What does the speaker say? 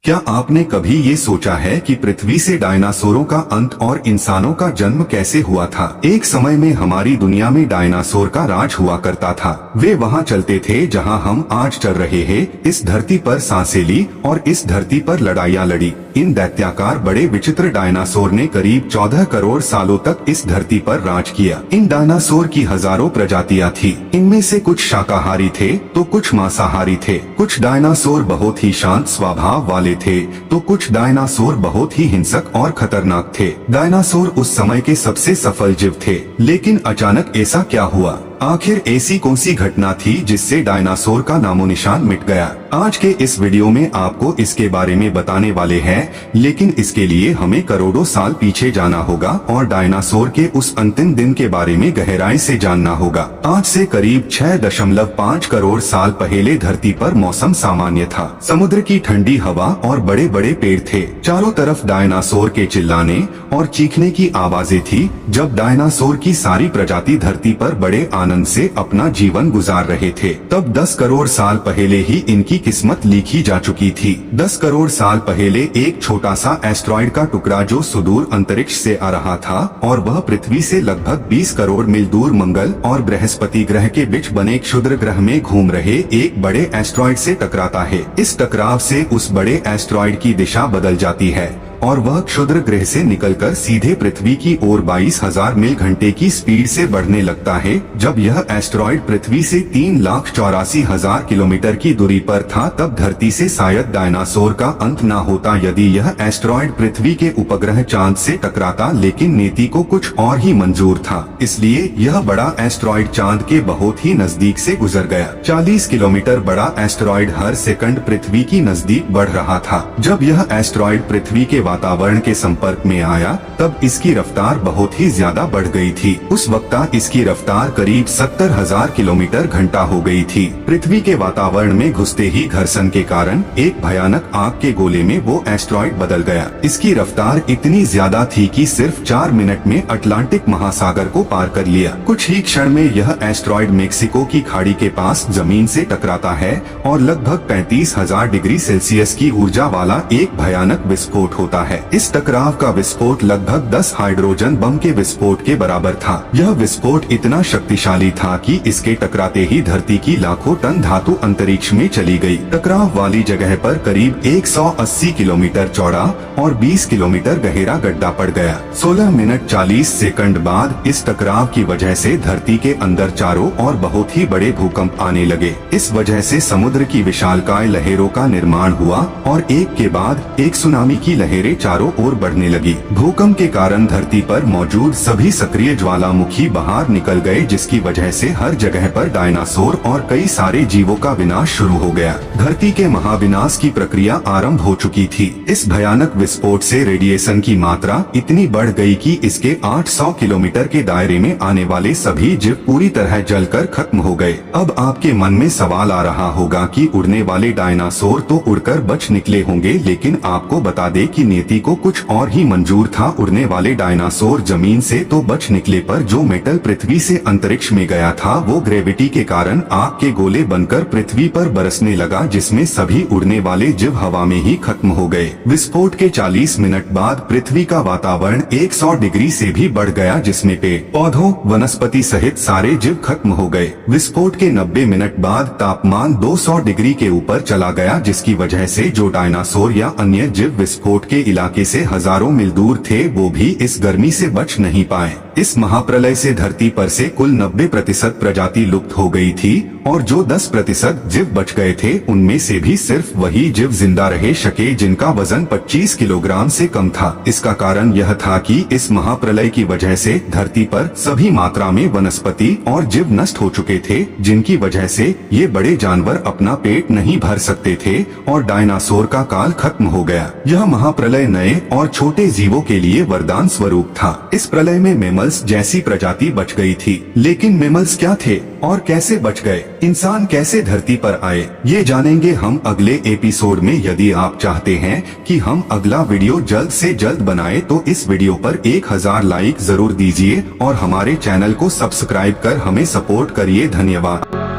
क्या आपने कभी ये सोचा है कि पृथ्वी से डायनासोरों का अंत और इंसानों का जन्म कैसे हुआ था? एक समय में हमारी दुनिया में डायनासोर का राज हुआ करता था। वे वहाँ चलते थे जहाँ हम आज चल रहे हैं। इस धरती पर सांसें ली और इस धरती पर लड़ाइयाँ लड़ी। इन दैत्याकार बड़े विचित्र डायनासोर ने करीब 14 करोड़ सालों तक इस धरती पर राज किया। इन डायनासोर की हजारों प्रजातियां थी। इनमें से कुछ शाकाहारी थे तो कुछ मांसाहारी थे। कुछ डायनासोर बहुत ही शांत स्वभाव वाले थे तो कुछ डायनासोर बहुत ही हिंसक और खतरनाक थे। डायनासोर उस समय के सबसे सफल जीव थे। लेकिन अचानक ऐसा क्या हुआ? आखिर ऐसी कौन सी घटना थी जिससे डायनासोर का नामो निशान मिट गया? आज के इस वीडियो में आपको इसके बारे में बताने वाले हैं, लेकिन इसके लिए हमें करोड़ों साल पीछे जाना होगा और डायनासोर के उस अंतिम दिन के बारे में गहराई से जानना होगा। आज से करीब 6.5 करोड़ साल पहले धरती पर मौसम सामान्य था। समुद्र की ठंडी हवा और बड़े बड़े पेड़ थे। चारों तरफ डायनासोर के चिल्लाने और चीखने की आवाजें थी। जब डायनासोर की सारी प्रजाति धरती पर बड़े आनंद से अपना जीवन गुजार रहे थे, तब 10 करोड़ साल पहले ही इनकी किस्मत लिखी जा चुकी थी। 10 करोड़ साल पहले एक छोटा सा एस्ट्रॉइड का टुकड़ा जो सुदूर अंतरिक्ष से आ रहा था और वह पृथ्वी से लगभग 20 करोड़ मील दूर मंगल और बृहस्पति ग्रह के बीच बने क्षुद्र ग्रह में घूम रहे एक बड़े एस्ट्रॉइड से टकराता है। इस टकराव से उस बड़े एस्ट्रॉइड की दिशा बदल जाती है और वह क्षुद्र ग्रह से निकलकर सीधे पृथ्वी की ओर 22,000 मील घंटे की स्पीड से बढ़ने लगता है। जब यह एस्ट्रॉइड पृथ्वी से 3,84,000 किलोमीटर की दूरी पर था, तब धरती से शायद डायनासोर का अंत न होता यदि यह एस्ट्रॉइड पृथ्वी के उपग्रह चांद से टकराता। लेकिन नीति को कुछ और ही मंजूर था, इसलिए यह बड़ा एस्ट्रॉइड चांद के बहुत ही नजदीक से गुजर गया। 40 किलोमीटर बड़ा एस्ट्रॉइड हर सेकंड पृथ्वी की नजदीक बढ़ रहा था। जब यह एस्ट्रॉइड पृथ्वी के वातावरण के संपर्क में आया, तब इसकी रफ्तार बहुत ही ज्यादा बढ़ गई थी। उस वक्त इसकी रफ्तार करीब 70,000 किलोमीटर घंटा हो गई थी। पृथ्वी के वातावरण में घुसते ही घर्षण के कारण एक भयानक आग के गोले में वो एस्ट्रॉइड बदल गया। इसकी रफ्तार इतनी ज्यादा थी कि सिर्फ 4 मिनट में अटलांटिक महासागर को पार कर लिया। कुछ ही क्षण में यह एस्ट्रॉइड मेक्सिको की खाड़ी के पास जमीन से टकराता है और लगभग 35,000 डिग्री सेल्सियस की ऊर्जा वाला एक भयानक विस्फोट होता है। इस टकराव का विस्फोट लगभग 10 हाइड्रोजन बम के विस्फोट के बराबर था। यह विस्फोट इतना शक्तिशाली था कि इसके टकराते ही धरती की लाखों टन धातु अंतरिक्ष में चली गई। टकराव वाली जगह पर करीब 180 किलोमीटर चौड़ा और 20 किलोमीटर गहरा गड्ढा पड़ गया। 16 मिनट 40 सेकंड बाद इस टकराव की वजह से धरती के अंदर चारों ओर बहुत ही बड़े भूकंप आने लगे। इस वजह से समुद्र की विशालकाय लहरों का निर्माण हुआ और एक के बाद एक सुनामी की लहरें चारों ओर बढ़ने लगी। भूकंप के कारण धरती पर मौजूद सभी सक्रिय ज्वालामुखी बाहर निकल गए, जिसकी वजह से हर जगह पर डायनासोर और कई सारे जीवों का विनाश शुरू हो गया। धरती के महाविनाश की प्रक्रिया आरंभ हो चुकी थी। इस भयानक विस्फोट से रेडिएशन की मात्रा इतनी बढ़ गई कि इसके 800 किलोमीटर के दायरे में आने वाले सभी जीव पूरी तरह जलकर खत्म हो गए। अब आपके मन में सवाल आ रहा होगा कि उड़ने वाले डायनासोर तो उड़कर बच निकले होंगे, लेकिन आपको बता दें कि नीति को कुछ और ही मंजूर था। उड़ने वाले डायनासोर जमीन से तो बच निकले, पर जो मेटल पृथ्वी से अंतरिक्ष में गया था वो ग्रेविटी के कारण आग के गोले बनकर पृथ्वी पर बरसने लगा, जिसमें सभी उड़ने वाले जीव हवा में ही खत्म हो गए। विस्फोट के 40 मिनट बाद पृथ्वी का वातावरण 100 डिग्री से भी बढ़ गया, जिसमें पेड़ पौधों वनस्पति सहित सारे जीव खत्म हो गए। विस्फोट के 90 मिनट बाद तापमान 200 डिग्री के ऊपर चला गया, जिसकी वजह से जो डायनासोर या अन्य जीव विस्फोट के इलाके से हजारों मील दूर थे वो भी इस गर्मी से बच नहीं पाए। इस महाप्रलय से धरती पर से कुल 90% प्रजाति लुप्त हो गई थी और जो 10% जीव बच गए थे उनमें से भी सिर्फ वही जीव जिंदा रह सके जिनका वजन 25 किलोग्राम से कम था। इसका कारण यह था कि इस महाप्रलय की वजह से धरती पर सभी मात्रा में वनस्पति और जीव नष्ट हो चुके थे, जिनकी वजह से ये बड़े जानवर अपना पेट नहीं भर सकते थे और डायनासोर का काल खत्म हो गया। यह महाप्रलय नए और छोटे जीवों के लिए वरदान स्वरूप था। इस प्रलय में मैमल्स जैसी प्रजाति बच गई थी, लेकिन मैमल्स क्या थे और कैसे बच गए? इंसान कैसे धरती पर आए, ये जानेंगे हम अगले एपिसोड में। यदि आप चाहते हैं कि हम अगला वीडियो जल्द से जल्द बनाएं, तो इस वीडियो पर 1000 लाइक जरूर दीजिए और हमारे चैनल को सब्सक्राइब कर हमें सपोर्ट करिए। धन्यवाद।